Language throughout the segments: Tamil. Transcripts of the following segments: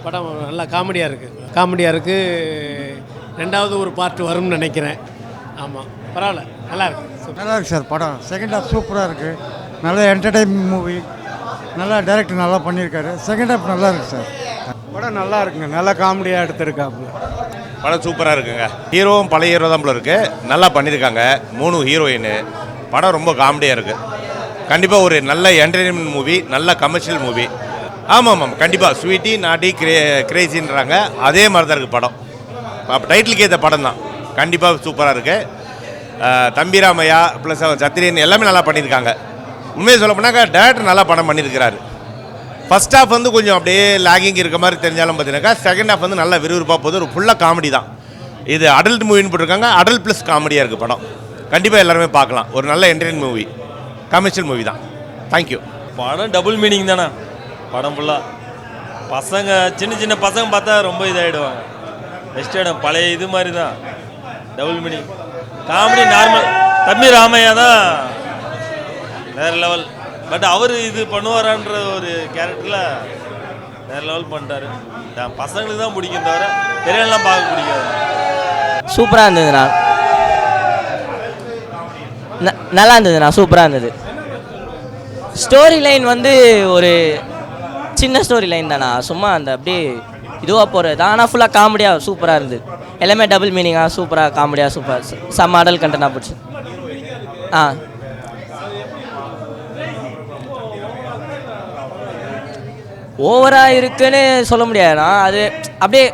படம் நல்லா காமெடியாக இருக்குது. ரெண்டாவது ஒரு பார்ட் வரும்னு நினைக்கிறேன். ஆமாம், பரவாயில்ல, நல்லா இருக்கு சார். படம் செகண்ட் ஹாஃப் சூப்பராக இருக்குது. நல்ல என்டர்டைன்மெண்ட் மூவி. நல்லா டைரக்டர் நல்லா பண்ணியிருக்காரு. செகண்ட் ஹாஃப் நல்லா இருக்குது சார். படம் நல்லா இருக்குங்க, நல்லா காமெடியாக எடுத்திருக்காப்புல. படம் சூப்பராக இருக்குங்க. ஹீரோவும் பழைய ஹீரோ தான் போல இருக்குது, நல்லா பண்ணியிருக்காங்க. 3 ஹீரோயின். படம் ரொம்ப காமெடியாக இருக்குது. கண்டிப்பாக ஒரு நல்ல என்டர்டெயின்மெண்ட் மூவி, நல்ல கமர்ஷியல் மூவி. ஆமாம், கண்டிப்பாக ஸ்வீட்டி நாட்டி கிரேசின்றாங்க, அதே மாதிரி தான் இருக்குது படம். டைட்டிலுக்கு ஏற்ற படம் தான். கண்டிப்பாக சூப்பராக இருக்குது. தம்பி ராமையா ப்ளஸ் சத்திரியன் எல்லாமே நல்லா பண்ணியிருக்காங்க. உண்மையை சொல்ல போனாக்கா டேரக்டர் நல்லா படம் பண்ணியிருக்கிறாரு. ஃபஸ்ட் ஹாஃப் வந்து கொஞ்சம் அப்படியே லேகிங் இருக்க மாதிரி தெரிஞ்சாலும் பார்த்தீங்கன்னாக்கா செகண்ட் ஹாஃப் வந்து நல்லா விறுவிறுப்பாக போகுது. ஒரு ஃபுல்லாக காமெடி தான். இது அடல்ட் மூவின்னு போட்டிருக்காங்க. அடல்ட் ப்ளஸ் காமெடியாக இருக்குது படம். கண்டிப்பாக எல்லாருமே பார்க்கலாம். ஒரு நல்ல என்டர்டெயின் மூவி, கமர்ஷியல் மூவி தான். தேங்க்யூ. படம் டபுள் மீனிங் தானே. படம் ஃபுல்லாக பசங்க, சின்ன பசங்க பார்த்தா ரொம்ப இதாகிடுவாங்க. வெஸ்டர்ன் பழைய இது மாதிரி தான். Double meaning comedy normal. தம்பி ராமையா தான் வேறு லெவல். பட் அவர் இது பண்ணுவாரான்ற ஒரு கேரக்டரில் வேறு லெவல் பண்ணிட்டாரு. பசங்களுக்கு தான் பிடிக்கும், தவிர பெரியவங்களாம் பார்க்க பிடிக்காது. சூப்பராக இருந்ததுண்ணா, நல்லா இருந்ததுண்ணா, சூப்பராக இருந்தது. ஸ்டோரி லைன் வந்து ஒரு சின்ன ஸ்டோரி லைன் தானா, சும்மா அந்த அப்படியே இதுவாக போகிறது. ஆனால் ஃபுல்லாக காமெடியாக சூப்பராக இருந்தது. எல்லாமே டபுள் மீனிங்காக சூப்பராக காமெடியாக சூப்பர் செம்ம அடல் கண்டென்ட்டாக போச்சு. ஓவராக இருக்குன்னு சொல்ல முடியாதுண்ணா. அது அப்படியே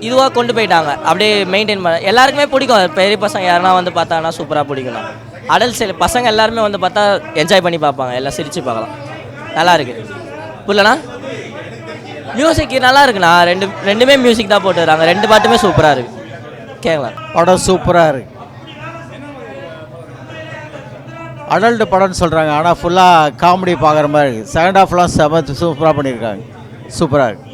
இதுவாக கொண்டு போயிட்டாங்க, அப்படியே மெயின்டைன் பண்ண. எல்லாருக்குமே பிடிக்கும். பெரிய பசங்க யாருன்னா வந்து பார்த்தாங்கன்னா சூப்பராக பிடிக்கும்ண்ணா. அடல்ட் சைடு பசங்க எல்லாருமே வந்து பார்த்தா என்ஜாய் பண்ணி பார்ப்பாங்க, எல்லாம் சிரித்து பார்க்கலாம். நல்லா இருக்குது. புரியலண்ணா, மியூசிக் நல்லா இருக்குண்ணா. ரெண்டுமே மியூசிக் தான் போட்டுறாங்க. 2 பாட்டுமே சூப்பராக இருக்குது, கேட்கலாம். படம் சூப்பராக இருக்குது. அடல்ட் படம்னு சொல்கிறாங்க, ஆனால் ஃபுல்லாக காமெடி பார்க்குற மாதிரி இருக்குது. செகண்ட் ஹாஃப்லாம் சூப்பராக பண்ணியிருக்காங்க. சூப்பராக இருக்குது.